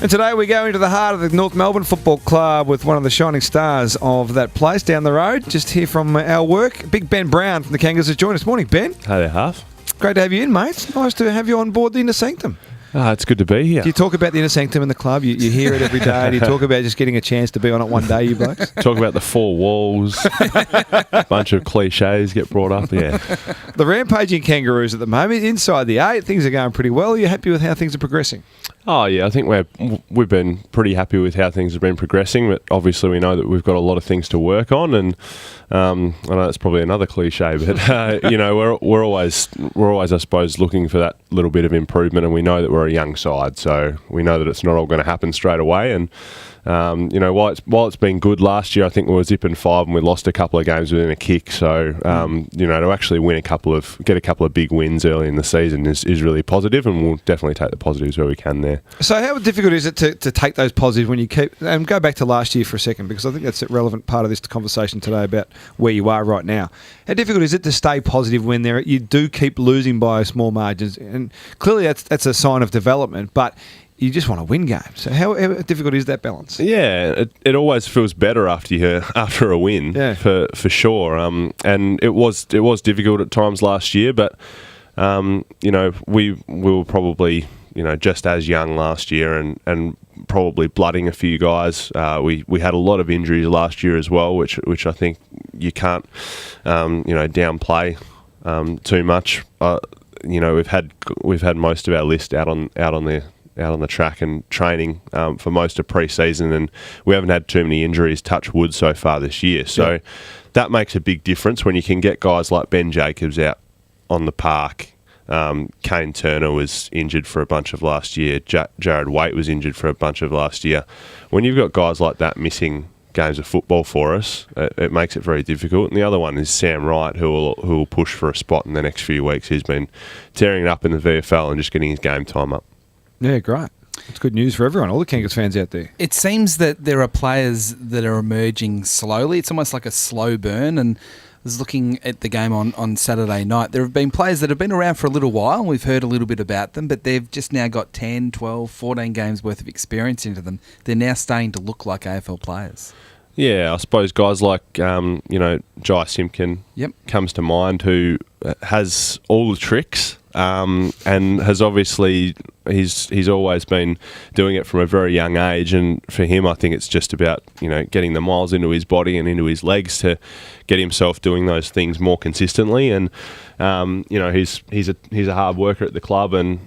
And today we go into the heart of the North Melbourne Football Club with one of the shining stars of that place down the road. Just here from our work, Big Ben Brown from the Kangaroos has joined us. Morning, Ben. Hey there, Half. Great to have you in, mate. It's nice to have you on board the Inner Sanctum. It's good to be here. Do you talk about the Inner Sanctum in the club? You hear it every day. Do you talk about just getting a chance to be on it one day, you blokes? Talk about the four walls. A bunch of cliches get brought up, yeah. The rampaging Kangaroos at the moment, inside the 8, things are going pretty well. Are you happy with how things are progressing? Oh, yeah, I think we've been pretty happy with how things have been progressing, but obviously we know that we've got a lot of things to work on, and I know that's probably another cliche, but we're always, I suppose, looking for that little bit of improvement, and we know that we're a young side, so we know that it's not all going to happen straight away, and while it's been good last year, I think we were zipping 5 and we lost a couple of games within a kick. So, to actually get a couple of big wins early in the season is really positive, and we'll definitely take the positives where we can there. So how difficult is it to take those positives when you keep, and go back to last year for a second, because I think that's a relevant part of this conversation today about where you are right now. How difficult is it to stay positive when you do keep losing by small margins? And clearly that's a sign of development, but you just want to win games. So how difficult is that balance? Yeah, it always feels better after a win, yeah. for sure. And it was difficult at times last year, but we were probably just as young last year and probably blooding a few guys. We had a lot of injuries last year as well, which I think you can't downplay too much. We've had most of our list out on the track and training for most of pre-season, and we haven't had too many injuries, touch wood, so far this year. So that makes a big difference when you can get guys like Ben Jacobs out on the park. Kane Turner was injured for a bunch of last year. Jared Waite was injured for a bunch of last year. When you've got guys like that missing games of football for us, it makes it very difficult. And the other one is Sam Wright, who will push for a spot in the next few weeks. He's been tearing it up in the VFL and just getting his game time up. Yeah, great. It's good news for everyone, all the Kangaroos fans out there. It seems that there are players that are emerging slowly. It's almost like a slow burn, and I was looking at the game on Saturday night. There have been players that have been around for a little while. We've heard a little bit about them, but they've just now got 10, 12, 14 games worth of experience into them. They're now starting to look like AFL players. Yeah, I suppose guys like, Jai Simpkin comes to mind, who has all the tricks and has obviously, he's always been doing it from a very young age, and for him I think it's just about, getting the miles into his body and into his legs to get himself doing those things more consistently, and he's a hard worker at the club, and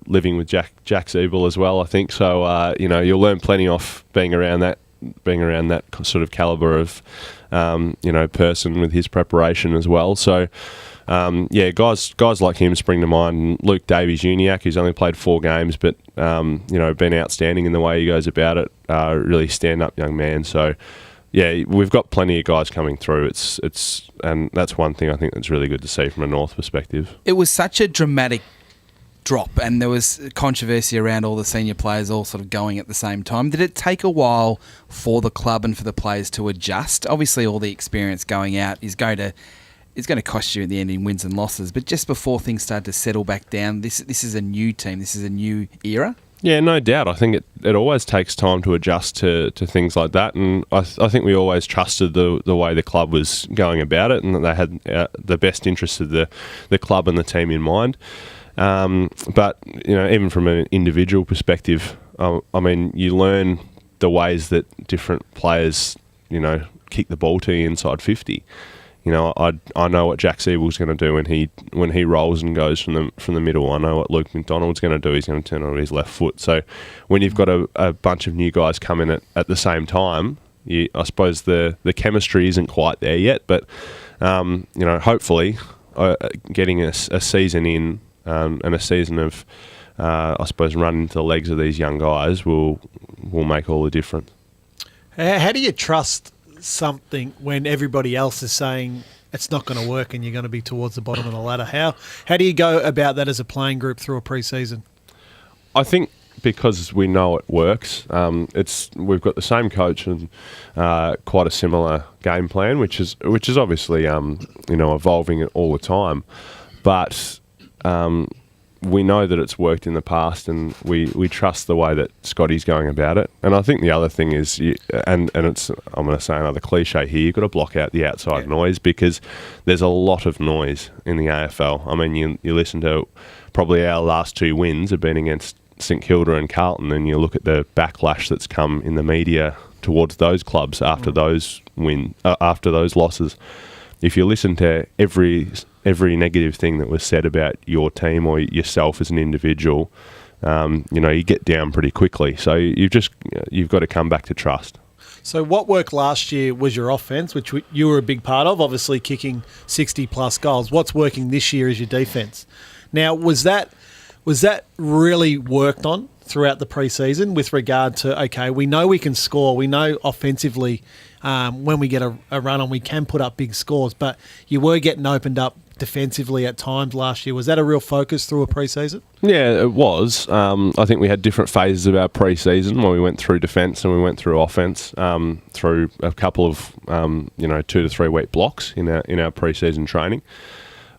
living with Jack Siebel as well, I think, so you'll learn plenty off being around that sort of calibre of person with his preparation as well. So guys like him spring to mind. And Luke Davies-Uniacke, who's only played 4 games, but been outstanding in the way he goes about it. Really stand-up young man. So yeah, we've got plenty of guys coming through. And that's one thing I think that's really good to see from a North perspective. It was such a dramatic drop, and there was controversy around all the senior players all sort of going at the same time. Did it take a while for the club and for the players to adjust? Obviously, all the experience going out is going to cost you at the end in wins and losses, but just before things start to settle back down, this is a new team, this is a new era. Yeah, no doubt. I think it always takes time to adjust to things like that, and I think we always trusted the way the club was going about it, and that they had the best interests of the club and the team in mind. But even from an individual perspective, you learn the ways that different players, kick the ball to you inside 50. I know what Jack Siebel's going to do when he rolls and goes from the middle. I know what Luke McDonald's going to do. He's going to turn on his left foot. So when you've got a bunch of new guys come in at the same time, I suppose the chemistry isn't quite there yet. But hopefully, getting a season in. And a season of, I suppose, running into the legs of these young guys will make all the difference. How do you trust something when everybody else is saying it's not going to work and you're going to be towards the bottom of the ladder? How do you go about that as a playing group through a pre-season? I think because we know it works. We've got the same coach and quite a similar game plan, which is obviously evolving all the time, but. we know that it's worked in the past, and we trust the way that Scotty's going about it. And I think the other thing is, and it's, I'm going to say another cliche here, you've got to block out the outside noise, because there's a lot of noise in the AFL. I mean, you listen to probably our last 2 wins have been against St Kilda and Carlton, and you look at the backlash that's come in the media towards those clubs after those after those losses. If you listen to every negative thing that was said about your team or yourself as an individual, you get down pretty quickly. So you've got to come back to trust. So what worked last year was your offense, which you were a big part of, obviously kicking 60-plus goals. What's working this year is your defence. Now, was that really worked on throughout the pre-season with regard to, okay, we know we can score, we know offensively when we get a run on we can put up big scores, but you were getting opened up defensively at times last year. Was that a real focus through a pre-season? Yeah, it was. I think we had different phases of our pre-season where we went through defence and we went through offence through a couple of 2 to 3 week blocks in our pre-season training.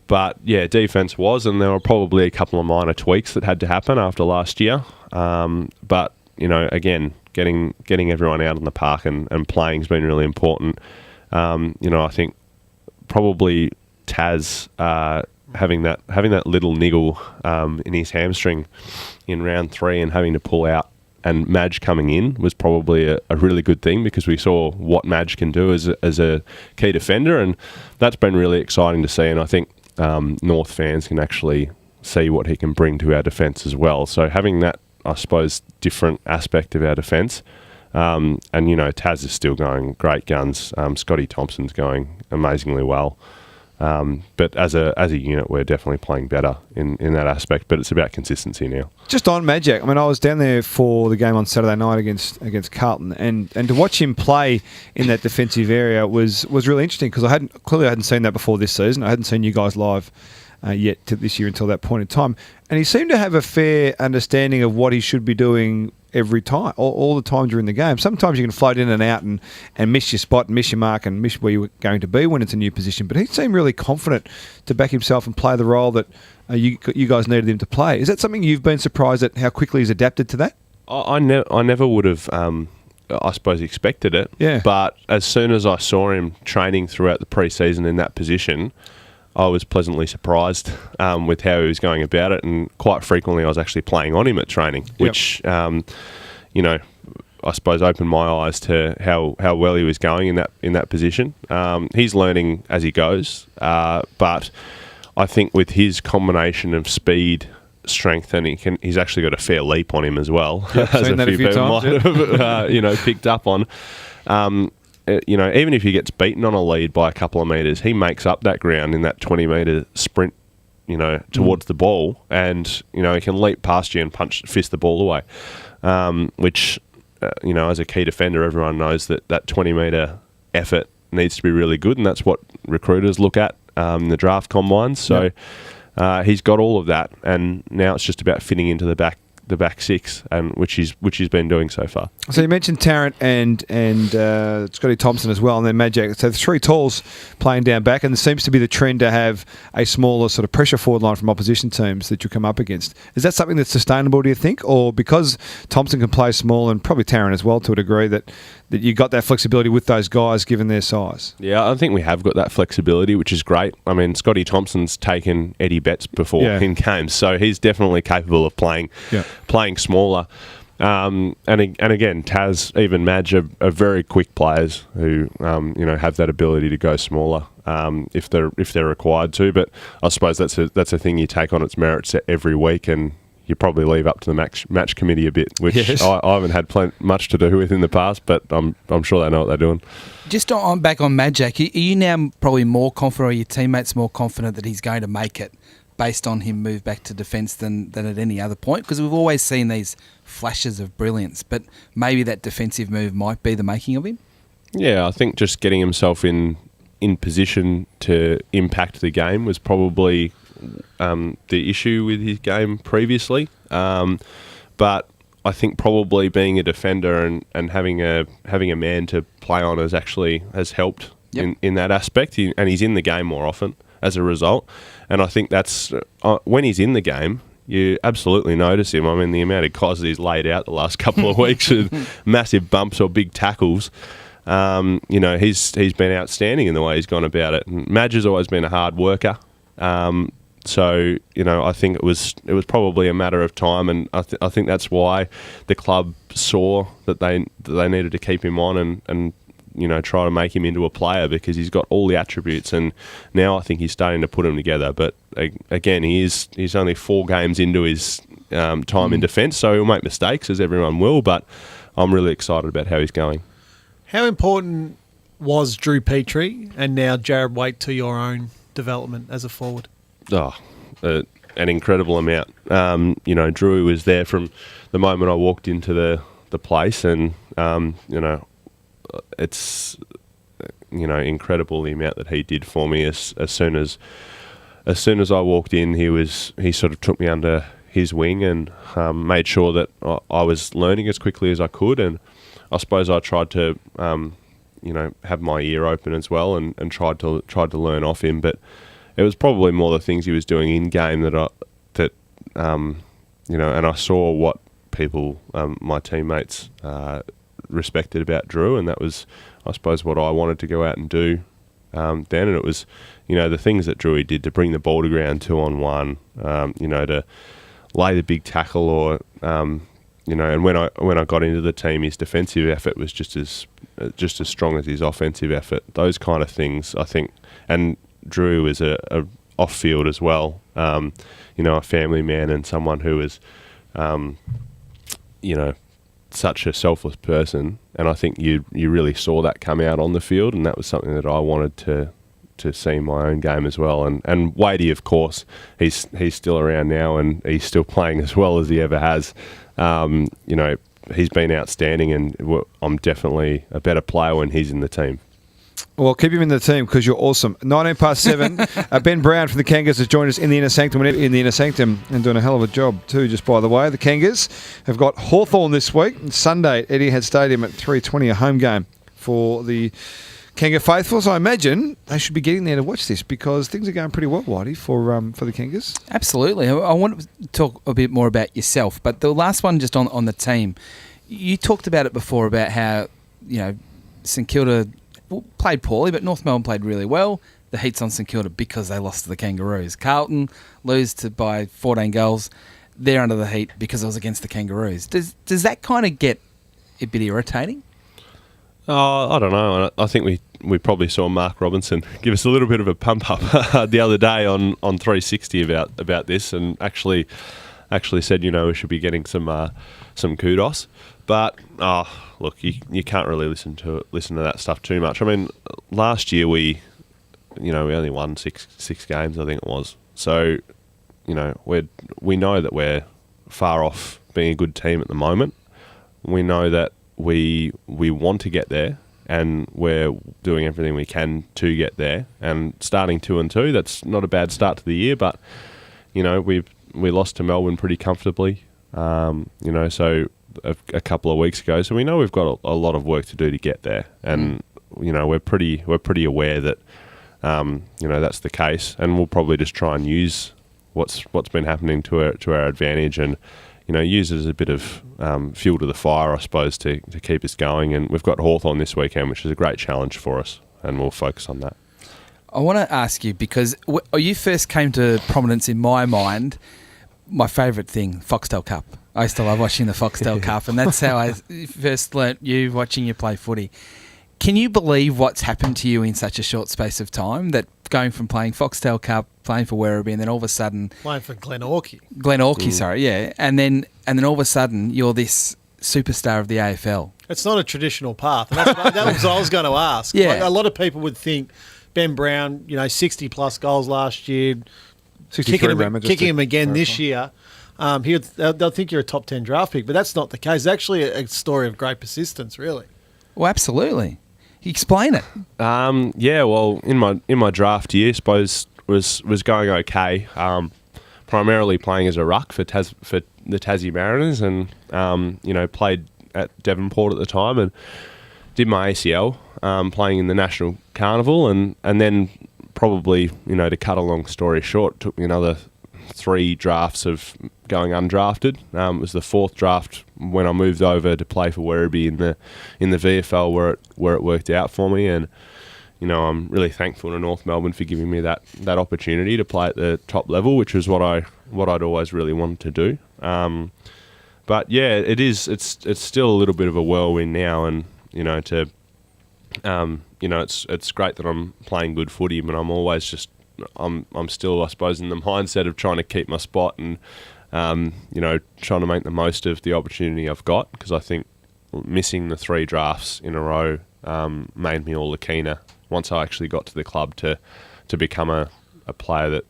But yeah, defence was, and there were probably a couple of minor tweaks that had to happen after last year. But again, getting everyone out in the park and playing has been really important. I think probably Taz having that little niggle in his hamstring in round 3 and having to pull out, and Madge coming in was probably a really good thing, because we saw what Madge can do as a key defender, and that's been really exciting to see. And I think North fans can actually see what he can bring to our defence as well. So having that, I suppose, different aspect of our defence, and Taz is still going great guns. Scotty Thompson's going amazingly well. But as a unit, we're definitely playing better in that aspect. But it's about consistency now. Just on Majak, I mean, I was down there for the game on Saturday night against Carlton, and to watch him play in that defensive area was really interesting, because I hadn't seen that before this season. I hadn't seen you guys live yet this year until that point in time, and he seemed to have a fair understanding of what he should be doing every time, all the time during the game. Sometimes you can float in and out and miss your spot, miss your mark, and miss where you were going to be when it's a new position. But he seemed really confident to back himself and play the role that you guys needed him to play. Is that something you've been surprised at, how quickly he's adapted to that? I never would have, I suppose, expected it. Yeah. But as soon as I saw him training throughout the pre-season in that position, I was pleasantly surprised with how he was going about it, and quite frequently I was actually playing on him at training, which, I suppose opened my eyes to how well he was going in that position. He's learning as he goes, but I think with his combination of speed, strength, and he's actually got a fair leap on him as well, as a few people might have picked up on. Even if he gets beaten on a lead by a couple of metres, he makes up that ground in that 20-metre sprint, towards the ball, and, he can leap past you and fist the ball away, which, as a key defender, everyone knows that 20-metre effort needs to be really good, and that's what recruiters look at in the draft combines. So he's got all of that, and now it's just about fitting into the back six, and which he's been doing so far. So you mentioned Tarrant and Scotty Thompson as well, and then Majak. So the 3 talls playing down back, and there seems to be the trend to have a smaller sort of pressure forward line from opposition teams that you come up against. Is that something that's sustainable, do you think, or because Thompson can play small, and probably Tarrant as well to a degree, that you got that flexibility with those guys given their size? Yeah, I think we have got that flexibility, which is great. I mean, Scotty Thompson's taken Eddie Betts before in games, so he's definitely capable of playing smaller. And again, Taz, even Madge are very quick players who have that ability to go smaller if they're required to. But I suppose that's a thing you take on its merits every week, and you probably leave up to the match committee a bit, which I haven't had much to do with in the past, but I'm sure they know what they're doing. Just back on Majak, are you now probably more confident, or your teammates more confident that he's going to make it, based on him move back to defence than at any other point? Because we've always seen these flashes of brilliance, but maybe that defensive move might be the making of him? Yeah, I think just getting himself in position to impact the game was probably the issue with his game previously. But I think probably being a defender and having a man to play on has helped in that aspect, and he's in the game more often as a result. And I think that's when he's in the game, you absolutely notice him. I mean, the amount of cos he's laid out the last couple of weeks with massive bumps or big tackles. He's been outstanding in the way he's gone about it. And Madge has always been a hard worker. So I think it was probably a matter of time, and I think that's why the club saw that they needed to keep him on and try to make him into a player, because he's got all the attributes, and now I think he's starting to put them together. But again, he's only 4 games into his time in defence, so he'll make mistakes, as everyone will, but I'm really excited about how he's going. How important was Drew Petrie and now Jared Waite to your own development as a forward? An incredible amount. Drew was there from the moment I walked into the place, and it's incredible the amount that he did for me. As soon as I walked in, he sort of took me under his wing and made sure that I was learning as quickly as I could, and I suppose I tried to have my ear open as well and tried to learn off him. But it was probably more the things he was doing in game and I saw what people, my teammates, respected about Drew, and that was, I suppose, what I wanted to go out and do then. And it was, the things that Drewy did to bring the ball to ground 2-on-1, to lay the big tackle, or and when I got into the team, his defensive effort was just as strong as his offensive effort. Those kind of things, I think. And Drew is a off field as well. A family man and someone who is, such a selfless person, and I think you really saw that come out on the field, and that was something that I wanted to see in my own game as well. And Wadey, of course, he's still around now, and he's still playing as well as he ever has. He's been outstanding, and I'm definitely a better player when he's in the team. Well, keep him in the team because you're awesome. 7:19. Ben Brown from the Kangas has joined us in the Inner Sanctum, and doing a hell of a job too, just by the way. The Kangas have got Hawthorn this week, Sunday at Etihad Stadium at 3:20, a home game for the Kanga faithful. So I imagine they should be getting there to watch this, because things are going pretty well, Whitey, for the Kangas. Absolutely. I want to talk a bit more about yourself, but the last one just on the team. You talked about it before, about how, St Kilda played poorly, but North Melbourne played really well. The heat's on St Kilda because they lost to the Kangaroos. Carlton lose by 14 goals. They're under the heat because it was against the Kangaroos. Does that kind of get a bit irritating? I don't know. I think we probably saw Mark Robinson give us a little bit of a pump up the other day on 360 about this, and actually said we should be getting some kudos. But look, you can't really listen to that stuff too much. I mean, last year we only won six games, I think it was. So we know that we're far off being a good team at the moment. We know that we want to get there, and we're doing everything we can to get there. And starting 2-2, that's not a bad start to the year. But we lost to Melbourne pretty comfortably. So a couple of weeks ago. So we know we've got a lot of work to do to get there, and we're pretty aware that that's the case, and we'll probably just try and use what's been happening to our advantage, and use it as a bit of fuel to the fire, I suppose, to keep us going. And we've got Hawthorn this weekend, which is a great challenge for us, and we'll focus on that. I want to ask you, because you first came to prominence in my mind, my favourite thing, Foxtel Cup. I used to love watching the Foxtel Cup, and that's how I first learnt you watching you play footy. Can you believe what's happened to you in such a short space of time, that going from playing Foxtel Cup, playing for Werribee, and then all of a sudden... Playing for Glen Orkey, sorry, yeah. And then all of a sudden, you're this superstar of the AFL. It's not a traditional path. And that was what I was going to ask. Yeah. Like, a lot of people would think Ben Brown, 60-plus goals last year, kicking him again this year. They'll think you're a top 10 draft pick, but that's not the case. It's actually a story of great persistence, really. Well, absolutely. Explain it. Well, in my draft year, I suppose was going okay. Primarily playing as a ruck for the Tassie Mariners, and played at Devonport at the time, and did my ACL playing in the National Carnival, and then probably to cut a long story short, took me another 3 drafts of going undrafted. It was the 4th draft when I moved over to play for Werribee in the VFL where it worked out for me, and I'm really thankful to North Melbourne for giving me that opportunity to play at the top level, which is what I'd always really wanted to do. But yeah, it's still a little bit of a whirlwind now, and it's great that I'm playing good footy, but I'm always just I'm still, I suppose, in the mindset of trying to keep my spot and trying to make the most of the opportunity I've got, because I think missing the 3 drafts in a row made me all the keener once I actually got to the club to become a player that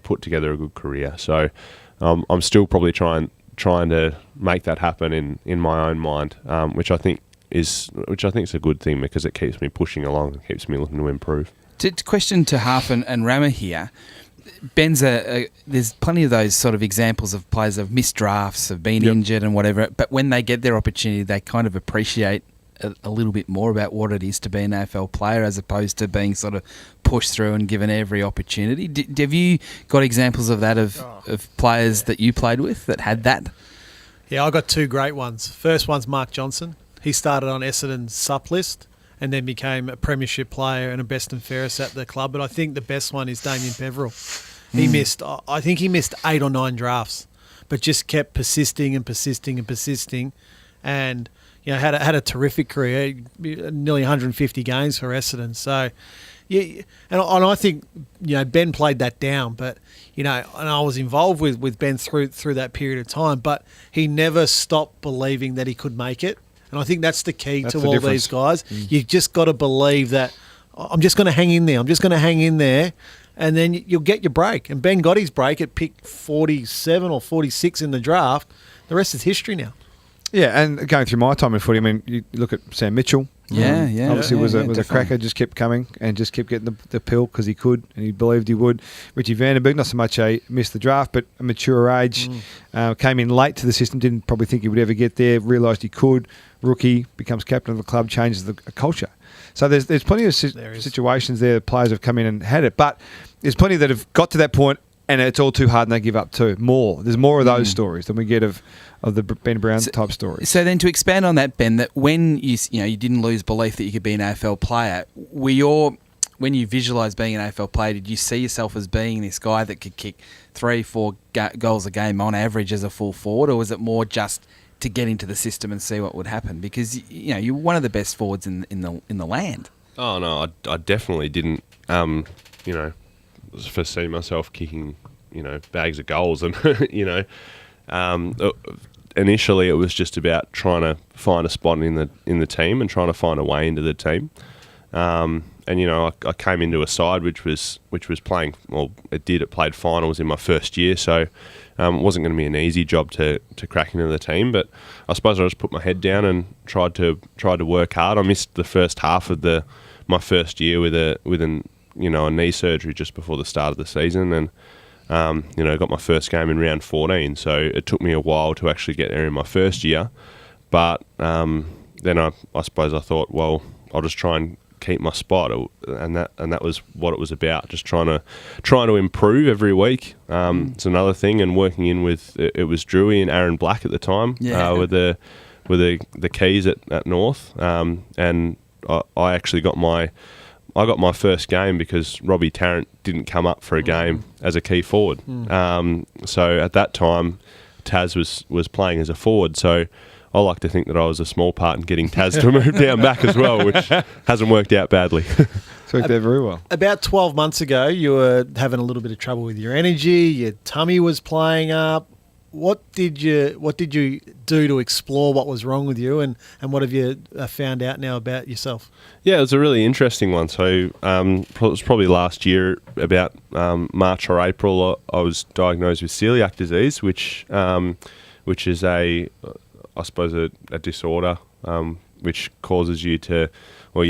put together a good career. So I'm still probably trying to make that happen in my own mind, which I think is a good thing, because it keeps me pushing along and keeps me looking to improve. Question to Half and Rammer here. Ben's there's plenty of those sort of examples of players that have missed drafts, have been injured and whatever, but when they get their opportunity, they kind of appreciate a little bit more about what it is to be an AFL player, as opposed to being sort of pushed through and given every opportunity. Have you got examples of that, of players that you played with that had that? Yeah, I got 2 great ones. First one's Mark Johnson. He started on Essendon's sup list and then became a premiership player and a best and fairest at the club. But I think the best one is Damien Peveril. He missed 8 or 9 drafts, but just kept persisting and persisting and persisting, and had a terrific career, nearly 150 games for Essendon. So, yeah, and I think Ben played that down, but and I was involved with Ben through that period of time, but he never stopped believing that he could make it. And I think that's the key to all these guys. You've just got to believe that I'm just going to hang in there. I'm just going to hang in there, and then you'll get your break. And Ben got his break at pick 47 or 46 in the draft. The rest is history now. Yeah, and going through my time in footy, I mean, you look at Sam Mitchell. Obviously was a cracker, just kept coming and just kept getting the pill because he could and he believed he would. Richie Vandenberg, not so much missed the draft, but a mature age, came in late to the system, didn't probably think he would ever get there, realised he could. Rookie, becomes captain of the club, changes the culture. So there's plenty of situations there that players have come in and had it, but there's plenty that have got to that point and it's all too hard and they give up too. There's more of those stories than we get of the Ben Brown type stories. So then, to expand on that, Ben, that when you didn't lose belief that you could be an AFL player, when you visualised being an AFL player, did you see yourself as being this guy that could kick 3-4 goals a game on average as a full forward, or was it more just to get into the system and see what would happen? Because you're one of the best forwards in the land. Oh no, I definitely didn't. Foresee myself kicking bags of goals, and initially it was just about trying to find a spot in the team and trying to find a way into the team. I came into a side which was playing, well, it played finals in my first year, so it wasn't going to be an easy job to crack into the team. But I suppose I just put my head down and tried to work hard. I missed the first half of my first year with a knee surgery just before the start of the season, and got my first game in round 14. So it took me a while to actually get there in my first year. But then I suppose I thought, well, I'll just try and keep my spot, and that was what it was about. Just trying to improve every week. It's another thing, and working in with it was Drewy and Aaron Black at the time, with the keys at North, and I actually got my first game because Robbie Tarrant didn't come up for a game as a key forward. So at that time, Taz was playing as a forward. So I like to think that I was a small part in getting Taz to move down back as well, which hasn't worked out badly. It's worked out very well. About 12 months ago, you were having a little bit of trouble with your energy. Your tummy was playing up. What did you do to explore what was wrong with you, and what have you found out now about yourself? Yeah, it was a really interesting one. So it was probably last year, about March or April, I was diagnosed with celiac disease, which is I suppose a disorder which causes your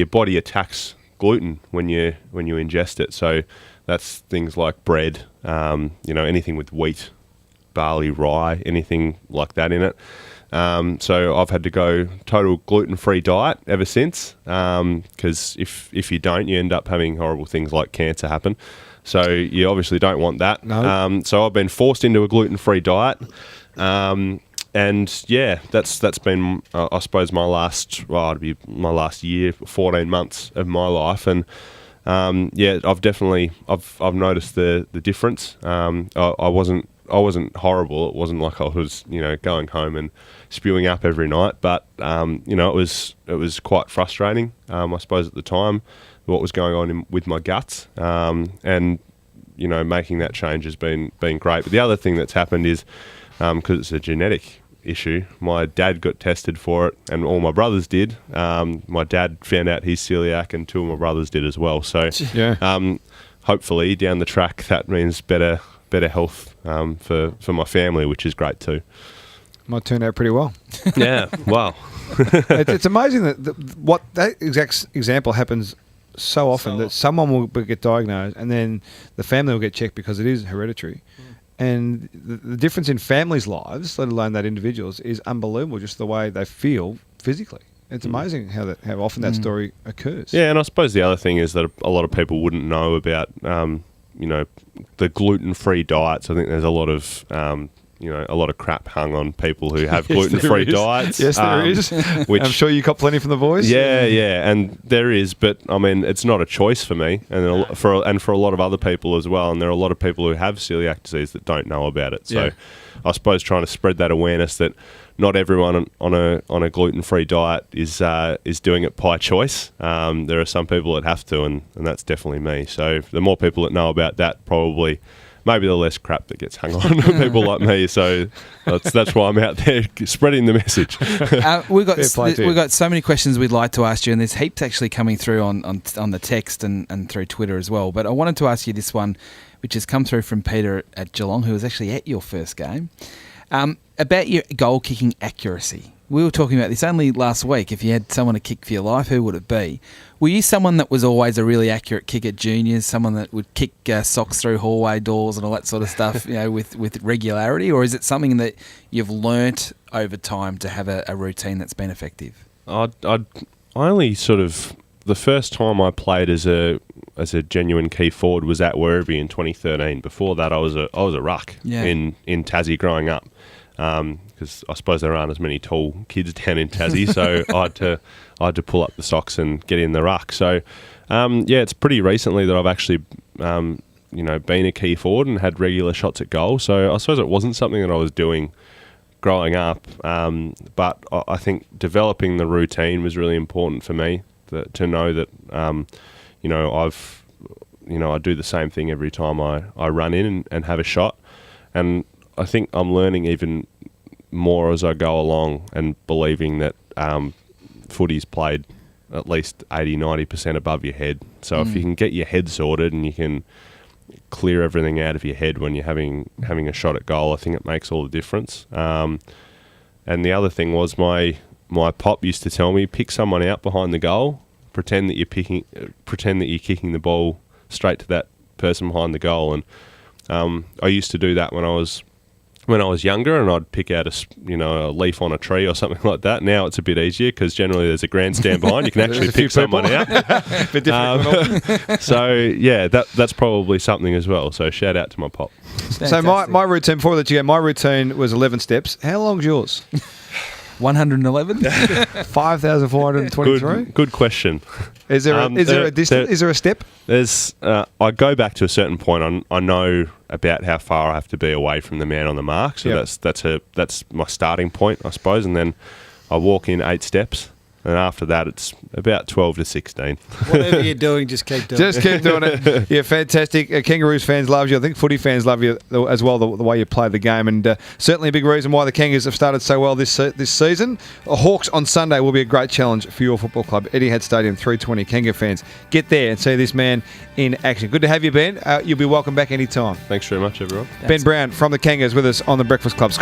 body attacks gluten when you ingest it. So that's things like bread, anything with wheat, barley, rye, anything like that in it. So I've had to go total gluten-free diet ever since, because if you don't, you end up having horrible things like cancer happen. So you obviously don't want that. No. So I've been forced into a gluten-free diet. And yeah, that's been I suppose my last year, 14 months of my life, and yeah, I've noticed the difference. I wasn't horrible. It wasn't like I was going home and spewing up every night, but it was quite frustrating. I suppose at the time, what was going on with my guts, and making that change has been great. But the other thing that's happened is, because it's a genetic issue, my dad got tested for it, and all my brothers did. My dad found out he's celiac, and two of my brothers did as well. So, hopefully down the track, that means better health for my family, which is great too. Might turn out pretty well. Yeah, wow. It's amazing that exact example happens so often, that someone will get diagnosed and then the family will get checked because it is hereditary. And the difference in families' lives, let alone that individuals, is unbelievable, just the way they feel physically. It's amazing how often that story occurs. Yeah, and I suppose the other thing is that a lot of people wouldn't know about, the gluten-free diets. I think there's a lot of, a lot of crap hung on people who have gluten-free diets. Yes, there is. Which, I'm sure you got plenty from the boys. Yeah, and there is, but I mean, it's not a choice for me, and for a lot of other people as well. And there are a lot of people who have celiac disease that don't know about it. So, I suppose trying to spread that awareness that not everyone on a gluten-free diet is doing it by choice. There are some people that have to, and that's definitely me. So the more people that know about that, probably maybe the less crap that gets hung on people like me. So that's why I'm out there spreading the message. We've got so many questions we'd like to ask you, and there's heaps actually coming through on the text and through Twitter as well. But I wanted to ask you this one, which has come through from Peter at Geelong, who was actually at your first game, about your goal kicking accuracy. We were talking about this only last week. If you had someone to kick for your life, who would it be? Were you someone that was always a really accurate kick at juniors, someone that would kick socks through hallway doors and all that sort of stuff, with regularity, or is it something that you've learnt over time to have a routine that's been effective? I only sort of, the first time I played as a genuine key forward was at Werribee in 2013. Before that, I was a ruck in Tassie growing up. Because I suppose there aren't as many tall kids down in Tassie, so I had to pull up the socks and get in the ruck. So, it's pretty recently that I've actually, been a key forward and had regular shots at goal. So I suppose it wasn't something that I was doing growing up, but I think developing the routine was really important for me to know that, I do the same thing every time I run in and have a shot, and I think I'm learning even more as I go along and believing that footy's played at least 80-90% above your head. So if you can get your head sorted and you can clear everything out of your head when you're having a shot at goal, I think it makes all the difference. And the other thing was my pop used to tell me, pick someone out behind the goal, pretend that you're kicking the ball straight to that person behind the goal. And I used to do that when I was younger, and I'd pick out a leaf on a tree or something like that. Now it's a bit easier because generally there's a grandstand behind. You can actually pick someone out. So yeah, that's probably something as well. So shout out to my pop. So my routine before that, my routine was 11 steps. How long's yours? 111. 5,423. Good question. Is there a distance? Is there a step? There's. I go back to a certain point. I know about how far I have to be away from the man on the mark. So that's my starting point, I suppose. And then I walk in 8 steps. And after that, it's about 12 to 16. Whatever you're doing, just keep doing it. Just keep doing it. Yeah, fantastic. Kangaroos fans love you. I think footy fans love you as well, the way you play the game. And certainly a big reason why the Kangaroos have started so well this season. Hawks on Sunday will be a great challenge for your football club. Etihad Stadium, 320. Kangaroo fans, get there and see this man in action. Good to have you, Ben. You'll be welcome back anytime. Thanks very much, everyone. Ben Brown from the Kangaroos with us on the Breakfast Club.